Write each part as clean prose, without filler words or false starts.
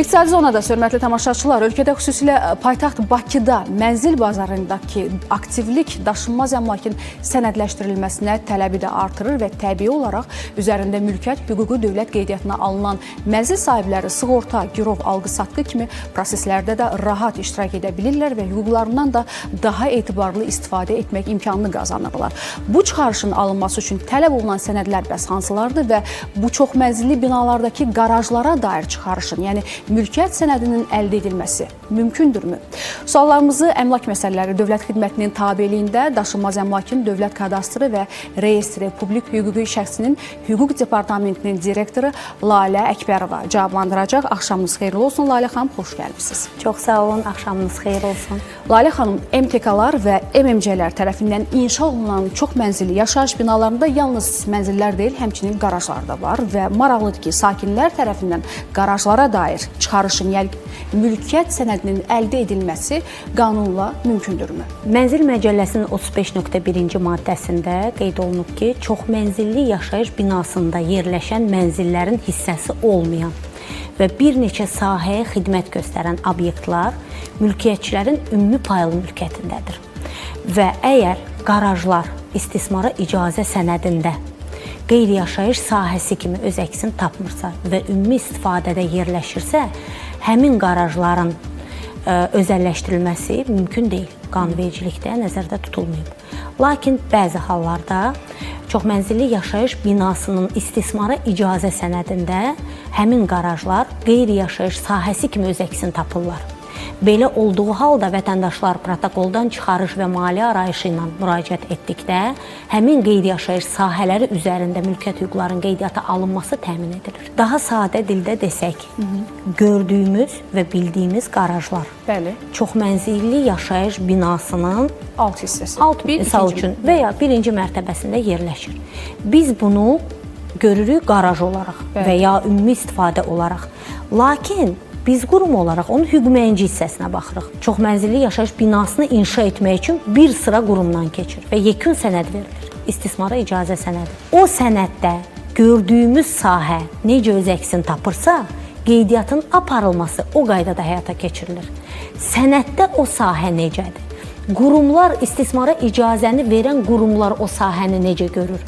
İqtisadi zonada hörmətli tamaşaçılar, ölkədə xüsusilə paytaxt Bakıda mənzil bazarındakı aktivlik daşınmaz əmlakın sənədləşdirilməsinə tələbi də artırır və təbii olaraq üzərində mülkiyyət hüququ dövlət qeydiyyatına alınan mənzil sahibləri sığorta, girov, alqı-satqı kimi proseslərdə də rahat iştirak edə bilirlər və hüquqlarından da daha etibarlı istifadə etmək imkanını qazanırlar. Bu çıxarışın alınması üçün tələb olunan sənədlər bəs hansılardır və bu çox mənzilli binalardakı qarajlara dair çıxarışın, yəni mülkiyyət sənədinin əldə edilməsi mümkündürmü? Suallarımızı Əmlak Məsələləri Dövlət Xidmətinin tabeliyində Daşınmaz Əmlakın Dövlət Kadastrı və Reyestri Publik Hüquqi Şəxsinin Hüquq Departamentinin direktoru Lalə Əkbərova cavablandıracaq. Axşamınız xeyirli olsun Lalə xanım, xoş gəlmisiniz. Çox sağ olun, axşamınız xeyir olsun. Lalə xanım, MTK-lar və MMC-lər tərəfindən inşa olunan çox mənzilli yaşayış binalarında yalnız mənzillər deyil, həmçinin qarajlar da var və maraqlıdır ki, sakinlər tərəfindən qarajlara dair çıxarışın, yəni mülkiyyət sənədinin əldə edilməsi qanunla mümkündürmü? Mənzil Məcəlləsinin 35.1-ci maddəsində qeyd olunub ki, çox mənzilli yaşayış binasında yerləşən mənzillərin hissəsi olmayan və bir neçə sahəyə xidmət göstərən obyektlar mülkiyyətçilərin ümumi paylı mülkiyyətindədir. Və əgər qarajlar istismara icazə sənədində qeyri-yaşayış sahəsi kimi öz əksini tapmırsa və ümumi istifadədə yerləşirsə, həmin qarajların özəlləşdirilməsi mümkün deyil. Qanunvericilikdə nəzərdə tutulmayıb. Lakin bəzi hallarda çoxmənzilli yaşayış binasının istismara icazə sənədində həmin qarajlar qeyri-yaşayış sahəsi kimi öz əksini tapırlar. Belə olduğu halda vətəndaşlar protokoldan çıxarış və maliyyə arayışı ilə müraciət etdikdə həmin qeyri-yaşayış sahələri üzərində mülkiyyət hüquqlarının qeydiyyata alınması təmin edilir. Daha sadə dildə desək, gördüyümüz və bildiyimiz qarajlar, çoxmənzilli yaşayış binasının alt hissəsi, misal üçün və ya birinci mərtəbəsində yerləşir. Biz bunu görürük qaraj olaraq və ya ümumi istifadə olaraq. Lakin biz qurum olaraq onun hüquq-müəyyənci hissəsinə baxırıq. Çoxmənzilli yaşayış binasını inşa etmək üçün bir sıra qurumdan keçir və yekun sənəd verilir. İstismara icazə sənədi. O sənəddə gördüyümüz sahə necə öz əksini tapırsa, qeydiyyatın aparılması o qaydada həyata keçirilir. Sənəddə o sahə necədir? Qurumlar, istismara icazəni verən qurumlar o sahəni necə görür?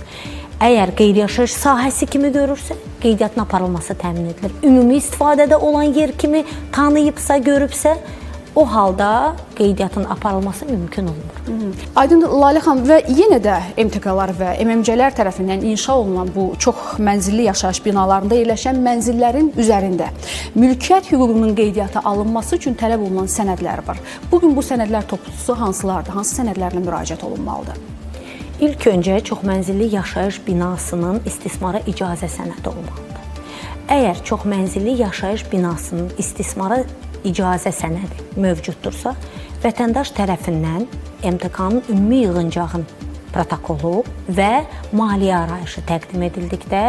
Əgər qeyri-yaşayış sahəsi kimi görürsə, qeydiyyatın aparılması təmin edilir. Ümumi istifadədə olan yer kimi tanıyıbsa, görübsə, o halda qeydiyyatın aparılması mümkün olunur. Aydın Lalə xanım, və yenə də MTK-lar və MMC-lər tərəfindən inşa olunan bu çox mənzilli yaşayış binalarında yerləşən mənzillərin üzərində mülkiyyət hüququnun qeydiyyata alınması üçün tələb olunan sənədlər var. Bugün bu sənədlər toplusu hansılardır? Hansı sənədlərlə müraciət olunmalıdır? İlk öncə çoxmənzilli yaşayış binasının istismara icazə sənədi olmalıdır. Əgər çoxmənzilli yaşayış binasının istismara icazə sənədi mövcuddursa, vətəndaş tərəfindən MTK-nın ümumi yığıncağın protokolu və maliyyə arayışı təqdim edildikdə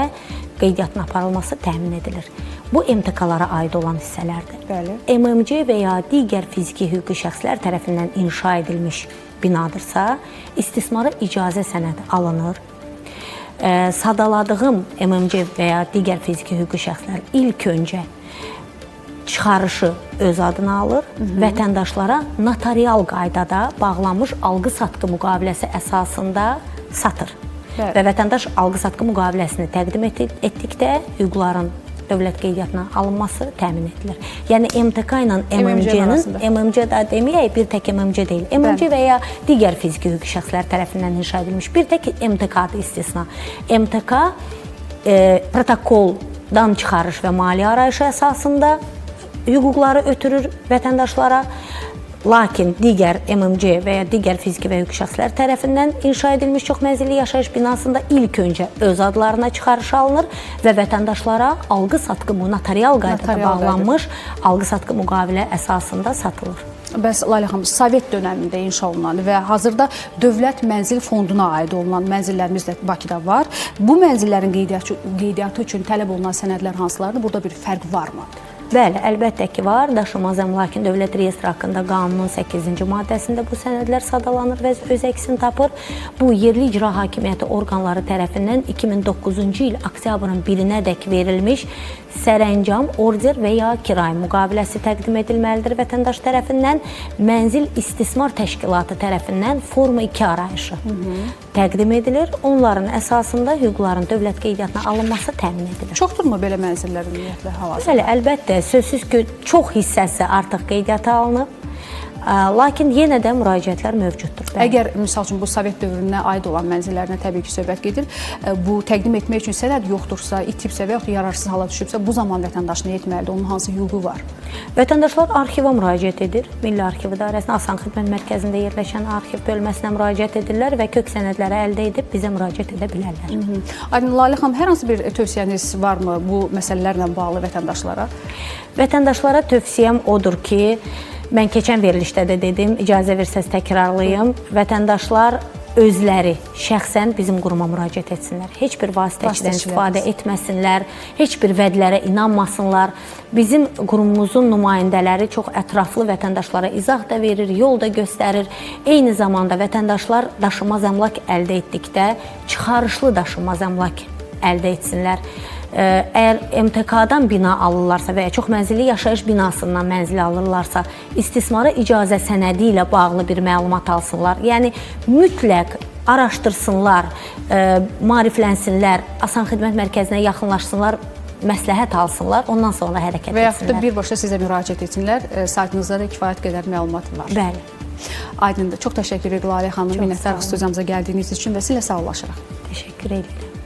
qeydiyyatın aparılması təmin edilir. Bu MTK-lara aid olan hissələrdir. MMC və ya digər fiziki hüquqi şəxslər tərəfindən inşa edilmiş binadırsa, istismara icazə sənədi alınır. Sadaladığım MMC və ya digər fiziki hüquqi şəxslər ilk öncə çıxarışı öz adına alır, vətəndaşlara notarial qaydada bağlanmış alqı-satqı müqaviləsi əsasında satır. Və vətəndaş alqı-satqı müqaviləsini təqdim etdikdə hüquqların dövlət qeydiyyatına alınması təmin edilir. Yəni MTK ilə MMC-nin, MMC da deməyək, bir tək MMC deyil, MMC və ya digər fiziki hüquqi şəxslər tərəfindən inşa edilmiş bir tək MTK-dır istisna. MTK protokoldan çıxarış və maliyyə arayışı əsasında hüquqları ötürür vətəndaşlara. Lakin digər MMC və ya digər fiziki və hüquqi şəxslər tərəfindən inşa edilmiş çoxmənzilli yaşayış binasında ilk öncə öz adlarına çıxarış alınır və vətəndaşlara alqı-satqı notarial qaydada bağlanmış alqı-satqı müqavilə əsasında satılır. Bəs Lalə xanım, Sovet dönəmində inşa olunan və hazırda Dövlət Mənzil Fonduna aid olunan mənzillərimiz də Bakıda var. Bu mənzillərin qeydiyyatı üçün tələb olunan sənədlər hansılardır? Burada bir fərq varmı? Bəli, əlbəttə ki var. Daşınmaz əmlakın dövlət reyestri haqqında qanunun 8-ci maddəsində bu sənədlər sadalanır və öz əksini tapır. Bu, yerli icra hakimiyyəti orqanları tərəfindən 2009-cu il oktyabrın 1-nədək verilmiş sərəncam, order və ya kirayə müqaviləsi təqdim edilməlidir vətəndaş tərəfindən. Mənzil İstismar Təşkilatı tərəfindən forma 2 arayışı təqdim edilir. Onların əsasında hüquqların dövlət qeydiyyatına alınması təmin edilir. Çoxdurmu belə mənzillər ümumiyyətlə hal-hazırda? Bəli, əlbəttə, sözsüz ki, çox hissəsi artıq qeydiyyata alınıb. Lakin yenə də müraciətlər mövcuddur. Bəli. Əgər misal üçün bu Sovet dövrünə aid olan mənzillərinə təbii ki, söhbət gedir, bu təqdim etmək üçün sənəd yoxdursa, itibsə və yaxud yararsız hala düşübsə, bu zaman vətəndaş nə etməlidir? Onun hansı hüququ var? Vətəndaşlar arxivə müraciət edir. Milli Arxiv İdarəsinin Asan Xidmət Mərkəzində yerləşən arxiv bölməsinə müraciət edirlər və kök sənədləri əldə edib bizə müraciət edə bilərlər. Aydın Lalə xanım, hər hansı bir tövsiyəniz varmı bu məsələlərlə bağlı vətəndaşlara? Vətəndaşlara tövsiyəm odur ki, mən keçən verilişdə də dedim, icazə versəz təkrarlayım. Vətəndaşlar özləri şəxsən bizim quruma müraciət etsinlər. Heç bir vasitəçidən istifadə etməsinlər, heç bir vədlərə inanmasınlar. Bizim qurumumuzun nümayəndələri çox ətraflı vətəndaşlara izah da verir, yol da göstərir. Eyni zamanda vətəndaşlar daşınmaz əmlak əldə etdikdə çıxarışlı daşınmaz əmlak əldə etsinlər. Əgər MTK-dan bina alırlarsa və ya çox mənzilli yaşayış binasından mənzil alırlarsa, istismara icazə sənədi ilə bağlı bir məlumat alsınlar. Yəni mütləq araşdırsınlar, maariflənsinlər, Asan Xidmət Mərkəzinə yaxınlaşsınlar, məsləhət alsınlar, ondan sonra hərəkət etsinlər. Və yaxud da birbaşa sizə müraciət etsinlər, saytınızda da kifayət qədər məlumat var. Bəli. Aydındır. Çox təşəkkür edirik Lalə xanım, minnətdarıq studiyamıza gəldiyiniz üçün və sizlə sağollaşırıq. Təşəkkür edirəm.